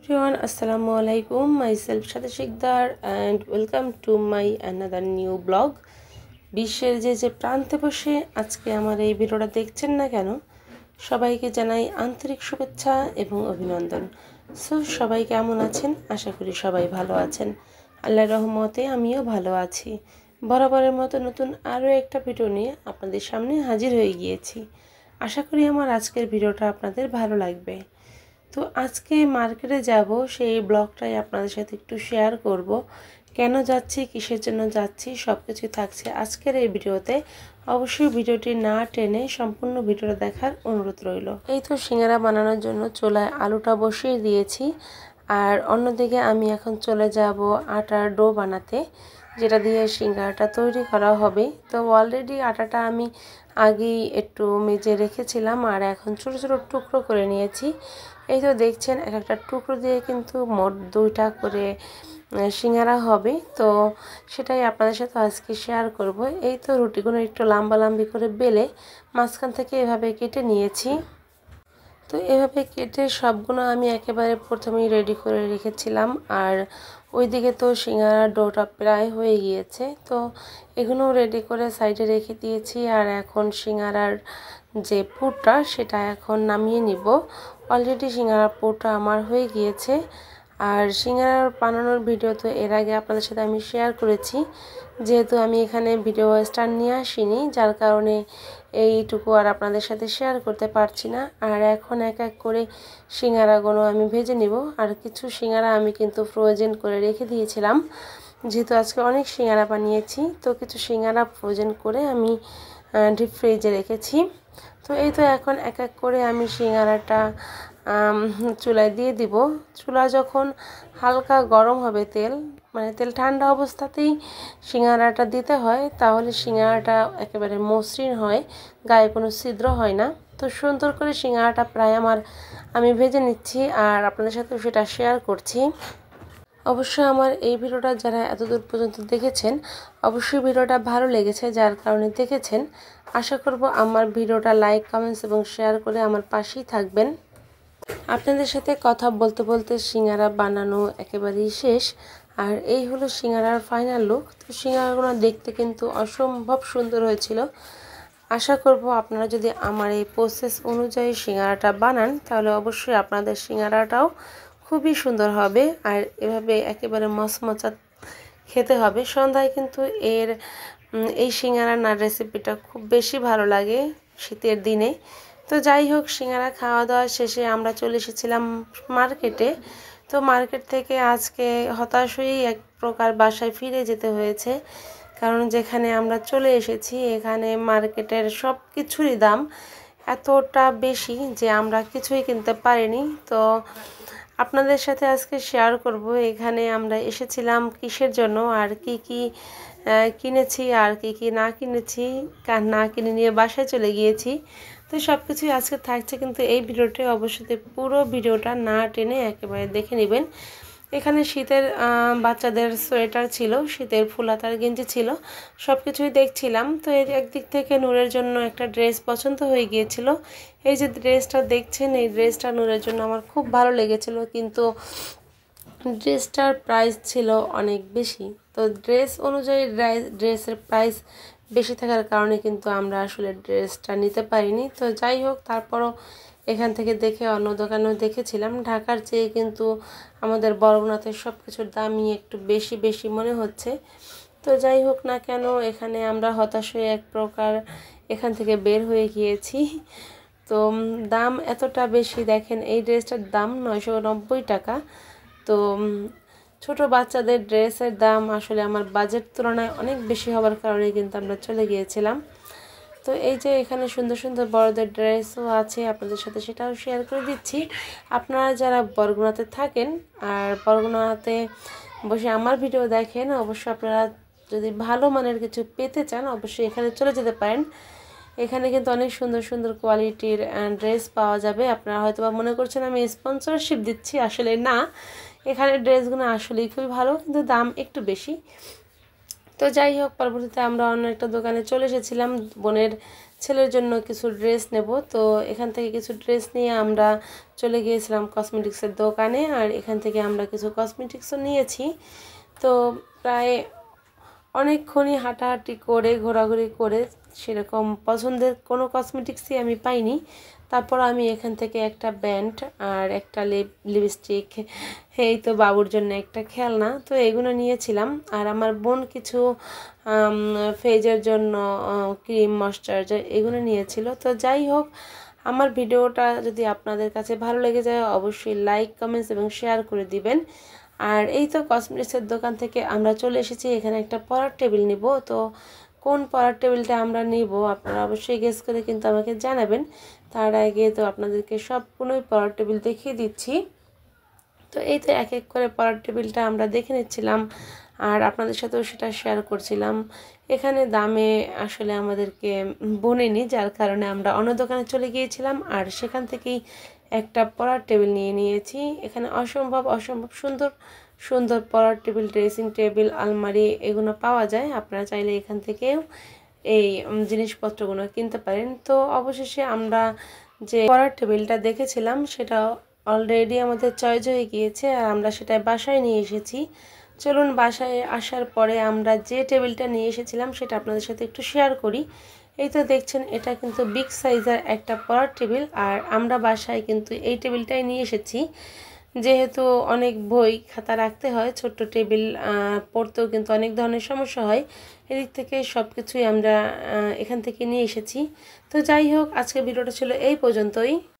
Everyone, Assalamu alaikum. Myself Shada Shikdar and welcome to my another new blog. বিশ্বের যে প্রান্তে বসে আজকে আমার এই ভিডিওটা দেখছেন না কেন, সবাইকে জানাই আন্তরিক শুভেচ্ছা এবং অভিনন্দন। সবাই কেমন আছেন? আশা করি সবাই ভালো আছেন। আল্লাহর রহমতে আমিও ভালো আছি। বরাবরের মতো নতুন আরও একটা ভিডিও নিয়ে আপনাদের সামনে হাজির হয়ে গিয়েছি। আশা করি আমার আজকের ভিডিওটা আপনাদের ভালো লাগবে। তো আজকে মার্কেটে যাব, সেই ব্লগটাই আপনাদের সাথে একটু শেয়ার করব। কেন যাচ্ছি, কিসের জন্য যাচ্ছি, সব কিছুই থাকছে আজকের এই ভিডিওতে। অবশ্যই ভিডিওটি না টেনে সম্পূর্ণ ভিডিওটা দেখার অনুরোধ রইল। এই তো সিঙ্গারা বানানোর জন্য চুলায় আলুটা বসিয়ে দিয়েছি, আর অন্যদিকে আমি এখন চলে যাব আটার ডো বানাতে, যেটা দিয়ে সিঙ্গারাটা তৈরি করা হবে। তো অলরেডি আটাটা আমি আগেই একটু মেজে রেখেছিলাম, আর এখন ছোটো ছোটো টুকরো করে নিয়েছি। এই তো দেখছেন, এক একটা টুকরো দিয়ে কিন্তু মোট 2টা করে সিঙ্গারা হবে। তো সেটাই আপনাদের সাথে আজকে শেয়ার করব। এই তো রুটিগুলো একটু লম্বালম্বি করে বেলে মাঝখান থেকে এভাবে কেটে নিয়েছি। তো এভাবে কেটে সবগুলো আমি একেবারে প্রথমেই রেডি করে রেখেছিলাম, আর ওইদিকে তো সিঙ্গারার ডোটা প্রায় হয়ে গিয়েছে। তো এগুলো রেডি করে সাইডে রেখে দিয়েছি, আর এখন সিঙ্গারার যে পুরটা সেটা এখন নামিয়ে নিব। অলরেডি সিঙ্গারার পুরটা আমার হয়ে গিয়েছে, আর সিঙ্গারার বানানোর ভিডিও তো এর আগে আপনাদের সাথে আমি শেয়ার করেছি। যেহেতু আমি এখানে ভিডিও স্ট্যান্ড নিয়ে আসিনি, যার কারণে এইটুকু আর আপনাদের সাথে শেয়ার করতে পারছি না। আর এখন এক এক করে সিঙ্গারাগুলো আমি ভেজে নিব। আর কিছু সিঙ্গারা আমি কিন্তু ফ্রোজেন করে রেখে দিয়েছিলাম, যেহেতু আজকে অনেক সিঙ্গারা বানিয়েছি। তো কিছু সিঙ্গারা ফ্রোজেন করে আমি ডিপ ফ্রিজে রেখেছি। তো এই তো এখন এক এক করে আমি সিঙ্গারাটা চুলায় দিয়ে দিব। চুলা যখন হালকা গরম হবে, তেল ঠান্ডা অবস্থাতেই সিঙ্গারাটা দিতে হয়, তাহলে সিঙ্গারাটা একেবারে মসৃণ হয়, গায়ে কোনো ছিদ্র হয় না। তো সুন্দর করে সিঙ্গারাটা প্রায় আমি ভেজে নিচ্ছি, আর আপনাদের সাথে সেটা শেয়ার করছি। অবশ্যই আমার এই ভিডিওটা যারা এতদূর পর্যন্ত দেখেছেন, অবশ্যই ভিডিওটা ভালো লেগেছে, যার কারণে দেখেছেন। আশা করব আমার ভিডিওটা লাইক, কমেন্টস এবং শেয়ার করে আমার পাশেই থাকবেন। আপনাদের সাথে কথা বলতে বলতে সিঙ্গারা বানানো একেবারেই শেষ, আর এই হলো সিঙ্গারার ফাইনাল লুক। তো সিঙ্গারাগুলো দেখতে কিন্তু অসম্ভব সুন্দর হয়েছিল। আশা করব আপনারা যদি আমার এই প্রসেস অনুযায়ী সিঙ্গারাটা বানান, তাহলে অবশ্যই আপনাদের সিঙ্গারাটাও খুবই সুন্দর হবে, আর এভাবে একেবারে মচমচা খেতে হবে। সন্ধ্যায় কিন্তু এই সিঙ্গারার রেসিপিটা খুব বেশি ভালো লাগে শীতের দিনে। তো যাই হোক, সিঙ্গারা খাওয়া দাওয়া শেষে আমরা চলে এসেছিলাম মার্কেটে। তো মার্কেট থেকে আজকে হতাশ হয়েই এক প্রকার বাসায় ফিরে যেতে হয়েছে, কারণ যেখানে আমরা চলে এসেছি এখানে মার্কেটের সব কিছুরই দাম এতটা বেশি যে আমরা কিছুই কিনতে পারিনি। তো আপনাদের সাথে আজকে শেয়ার করব এখানে আমরা এসেছিলাম কিসের জন্য, আর কি কি কিনেছি, আর কি কি না কিনেছি, না কিনে নিয়ে বাসায় চলে গিয়েছি। তো সব কিছুই আজকে থাকছে, কিন্তু এই ভিডিওটি অবশ্যই পুরো ভিডিওটা না টেনে একেবারে দেখে নেবেন। এখানে শীতের বাচ্চাদের সোয়েটার ছিল, শীতের ফুলাতার গেঞ্জি ছিল, সব কিছুই দেখছিলাম। তো এর একদিক থেকে নূরের জন্য একটা ড্রেস পছন্দ হয়ে গিয়েছিল। এই যে ড্রেসটা দেখছেন, এই ড্রেসটা নূরের জন্য আমার খুব ভালো লেগেছিল, কিন্তু ড্রেসটার প্রাইস ছিল অনেক বেশি। তো ড্রেস অনুযায়ী ড্রেসের প্রাইস বেশি থাকার কারণে কিন্তু আমরা আসলে ড্রেসটা নিতে পারিনি। তো যাই হোক, তারপরও এখান থেকে দেখে অন্য দোকানেও দেখেছিলাম, ঢাকার চেয়ে কিন্তু আমাদের বরগুনাতের সব কিছুর দামই একটু বেশি বেশি মনে হচ্ছে। তো যাই হোক না কেন, এখানে আমরা হতাশ হয়ে এক প্রকার এখান থেকে বের হয়ে গিয়েছি। তো দাম এতটা বেশি, দেখেন এই ড্রেসটার দাম 990 টাকা। তো ছোট বাচ্চাদের ড্রেসের দাম আসলে আমার বাজেট তুলনায় অনেক বেশি হওয়ার কারণে কিন্তু আমরা চলে গিয়েছিলাম। তো এই যে এখানে সুন্দর সুন্দর বড়দের ড্রেসও আছে, আপনাদের সাথে সেটাও শেয়ার করে দিচ্ছি। আপনারা যারা বরগুনাতে থাকেন আর বরগুনাতে বসে আমার ভিডিও দেখেন, অবশ্যই আপনারা যদি ভালো মানের কিছু পেতে চান, অবশ্যই এখানে চলে যেতে পারেন। এখানে কিন্তু অনেক সুন্দর সুন্দর কোয়ালিটির ড্রেস পাওয়া যাবে। আপনারা হয়তো বা মনে করছেন আমি স্পন্সরশিপ দিচ্ছি, আসলে না, এখানে ড্রেসগুলো আসলেই খুবই ভালো, কিন্তু দাম একটু বেশি। তো যাই হোক, পরবর্তীতে আমরা অন্য একটা দোকানে চলে এসেছিলাম বোনের ছেলের জন্য কিছু ড্রেস নেব। তো এখান থেকে কিছু ড্রেস নিয়ে আমরা চলে গিয়েছিলাম কসমেটিক্সের দোকানে, আর এখান থেকে আমরা কিছু কসমেটিক্সও নিয়েছি। তো প্রায় অনেকক্ষণই হাঁটাহাঁটি করে ঘোরাঘুরি করে সেরকম পছন্দের কোনো কসমেটিক্সই আমি পাইনি। তারপর আমি এখান থেকে একটা ব্যান্ড আর একটা লিপস্টিক, এই তো বাবুর জন্য একটা খেলনা, তো এগুলো নিয়েছিলাম। আর আমার বোন কিছু ফেজের জন্য ক্রিম, ময়শ্চারাইজার এগুলো নিয়েছিল। তো যাই হোক, আমার ভিডিওটা যদি আপনাদের কাছে ভালো লেগে যায় অবশ্যই লাইক, কমেন্টস এবং শেয়ার করে দিবেন। আর এই তো কসমেটিক্সের দোকান থেকে আমরা চলে এসেছি, এখানে একটা পড়ার টেবিল নিব। তো কোন পড়ার টেবিলটা আমরা নিব আপনারা অবশ্যই গেস করে কিন্তু আমাকে জানাবেন। তার আগে তো আপনাদেরকে সবগুলোই পড়ার টেবিল দেখিয়ে দিচ্ছি। তো এই তো এক এক করে পড়ার টেবিলটা আমরা দেখে নিচ্ছিলাম আর আপনাদের সাথেও সেটা শেয়ার করছিলাম। এখানে দামে আসলে আমাদেরকে বনেনি, যার কারণে আমরা অন্য দোকানে চলে গিয়েছিলাম আর সেখান থেকেই একটা পড়ার টেবিল নিয়ে নিয়েছি। এখানে অসম্ভব সুন্দর সুন্দর পড়ার টেবিল, ড্রেসিং টেবিল, আলমারি এগুলো পাওয়া যায়। আপনারা চাইলে এখান থেকেও এই জিনিসপত্রগুলো কিনতে পারেন। তো অবশেষে আমরা যে পড়ার টেবিলটা দেখেছিলাম সেটা অলরেডি আমাদের চয়েস হয়ে গিয়েছে আর আমরা সেটা বাসায় নিয়ে এসেছি। চলুন বাসায় আসার পরে আমরা যে টেবিলটা নিয়ে এসেছিলাম সেটা আপনাদের সাথে একটু শেয়ার করি। এই তো দেখছেন, এটা কিন্তু বিগ সাইজের একটা পড়ার টেবিল আর আমরা বাসায় কিন্তু এই টেবিলটাই নিয়ে এসেছি। যেহেতু অনেক বই খাতা রাখতে হয়, ছোট্ট টেবিল পড়তেও কিন্তু অনেক ধরনের সমস্যা হয়, এদিক থেকে সব কিছুই আমরা এখান থেকে নিয়ে এসেছি। তো যাই হোক, আজকের ভিডিওটা ছিল এই পর্যন্তই।